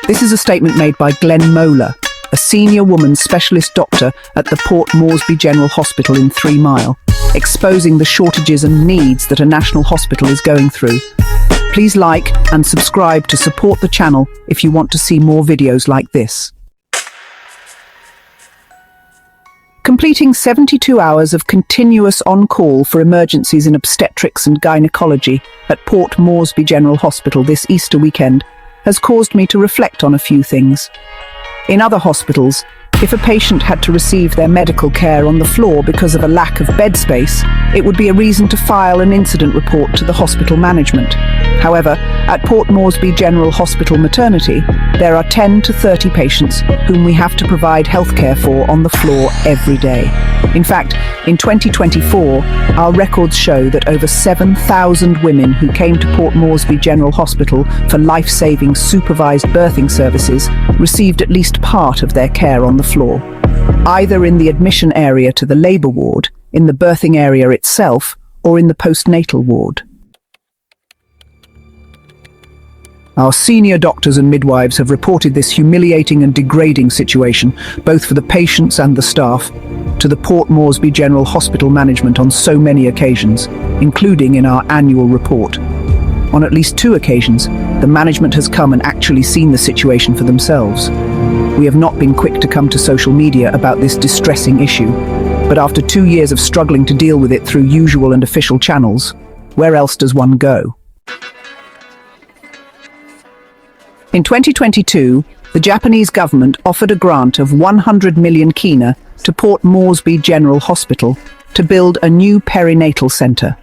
This is a statement made by Glen Molar, a senior woman specialist doctor at the Port Moresby General Hospital in 3 Mile, exposing the shortages and needs that a national hospital is going through. Please like and subscribe to support the channel if you want to see more videos like this. Completing 72 hours of continuous on-call for emergencies in obstetrics and gynecology at Port Moresby General Hospital this Easter weekend has caused me to reflect on a few things. In other hospitals, if a patient had to receive their medical care on the floor because of a lack of bed space, it would be a reason to file an incident report to the hospital management. However, at Port Moresby General Hospital Maternity, there are 10 to 30 patients whom we have to provide healthcare for on the floor every day. In fact, in 2024, our records show that over 7,000 women who came to Port Moresby General Hospital for life-saving supervised birthing services received at least part of their care on the floor, either in the admission area to the labour ward, in the birthing area itself, or in the postnatal ward. Our senior doctors and midwives have reported this humiliating and degrading situation, both for the patients and the staff, to the Port Moresby General Hospital management on so many occasions, including in our annual report. On at least 2 occasions, the management has come and actually seen the situation for themselves. We have not been quick to come to social media about this distressing issue, but after 2 years of struggling to deal with it through usual and official channels, where else does one go? In 2022, the Japanese government offered a grant of 100 million kina to Port Moresby General Hospital to build a new perinatal centre.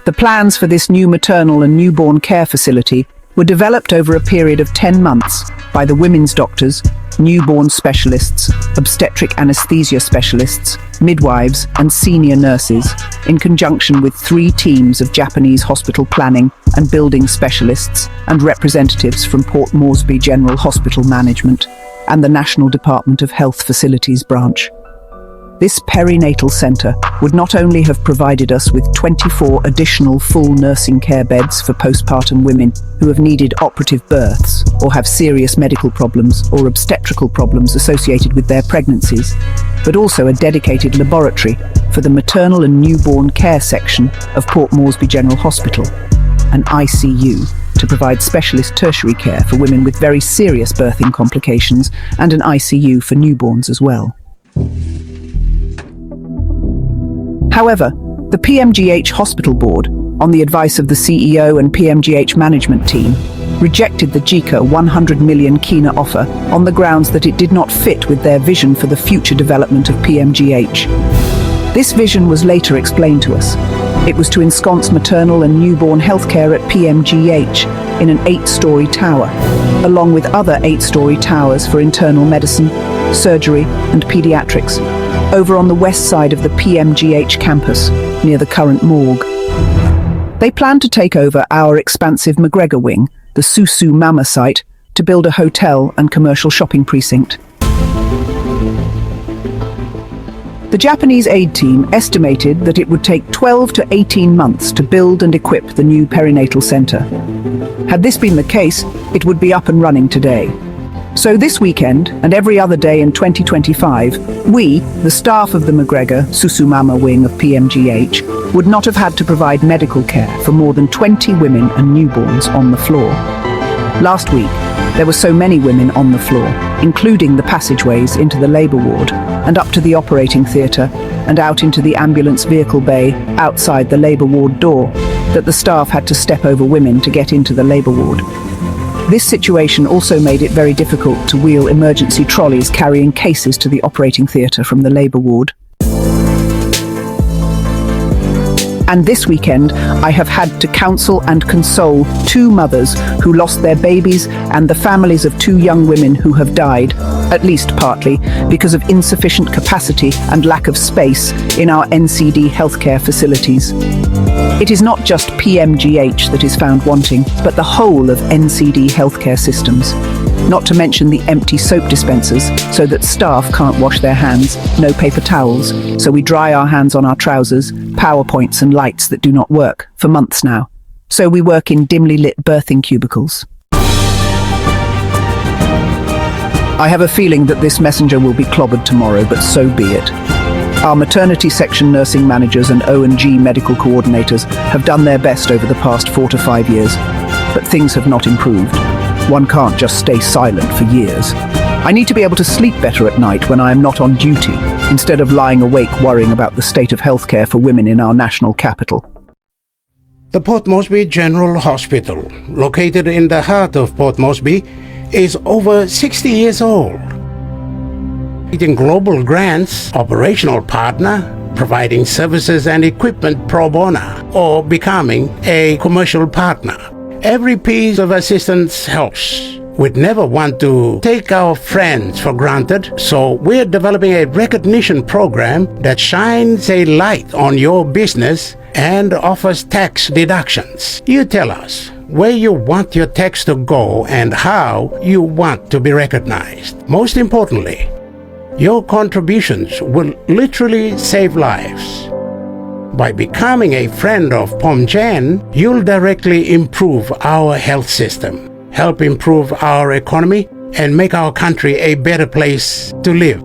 The plans for this new maternal and newborn care facility were developed over a period of 10 months by the women's doctors, newborn specialists, obstetric anesthesia specialists, midwives and senior nurses, in conjunction with 3 teams of Japanese hospital planning and building specialists and representatives from Port Moresby General Hospital Management and the National Department of Health Facilities branch. This perinatal centre would not only have provided us with 24 additional full nursing care beds for postpartum women who have needed operative births or have serious medical problems or obstetrical problems associated with their pregnancies, but also a dedicated laboratory for the maternal and newborn care section of Port Moresby General Hospital, an ICU, to provide specialist tertiary care for women with very serious birthing complications, and an ICU for newborns as well. However, the PMGH Hospital Board, on the advice of the CEO and PMGH management team, rejected the JICA 100 million kina offer on the grounds that it did not fit with their vision for the future development of PMGH. This vision was later explained to us. It was to ensconce maternal and newborn healthcare at PMGH in an 8-story tower, along with other 8-story towers for internal medicine, surgery and pediatrics, over on the west side of the PMGH campus, near the current morgue. They plan to take over our expansive McGregor wing, the Susu Mama site, to build a hotel and commercial shopping precinct. The Japanese aid team estimated that it would take 12 to 18 months to build and equip the new perinatal centre. Had this been the case, it would be up and running today. So this weekend, and every other day in 2025, we, the staff of the McGregor Susumama wing of PMGH, would not have had to provide medical care for more than 20 women and newborns on the floor. Last week, there were so many women on the floor, including the passageways into the labour ward, and up to the operating theatre, and out into the ambulance vehicle bay outside the labour ward door, that the staff had to step over women to get into the labour ward. This situation also made it very difficult to wheel emergency trolleys carrying cases to the operating theatre from the labour ward. And this weekend, I have had to counsel and console 2 mothers who lost their babies and the families of 2 young women who have died, at least partly, because of insufficient capacity and lack of space in our NCD healthcare facilities. It is not just PMGH that is found wanting, but the whole of NCD healthcare systems. Not to mention the empty soap dispensers, so that staff can't wash their hands, no paper towels, so we dry our hands on our trousers, PowerPoints and lights that do not work, for months now. So we work in dimly lit birthing cubicles. I have a feeling that this messenger will be clobbered tomorrow, but so be it. Our maternity section nursing managers and O&G medical coordinators have done their best over the past 4 to 5 years, but things have not improved. One can't just stay silent for years. I need to be able to sleep better at night when I am not on duty, instead of lying awake worrying about the state of healthcare for women in our national capital. The Port Moresby General Hospital, located in the heart of Port Moresby, is over 60 years old. In global grants, operational partner, providing services and equipment pro bono, or becoming a commercial partner. Every piece of assistance helps. We'd never want to take our friends for granted, so we're developing a recognition program that shines a light on your business and offers tax deductions. You tell us where you want your tax to go and how you want to be recognized. Most importantly, your contributions will literally save lives. By becoming a friend of POMGH, you'll directly improve our health system, help improve our economy, and make our country a better place to live.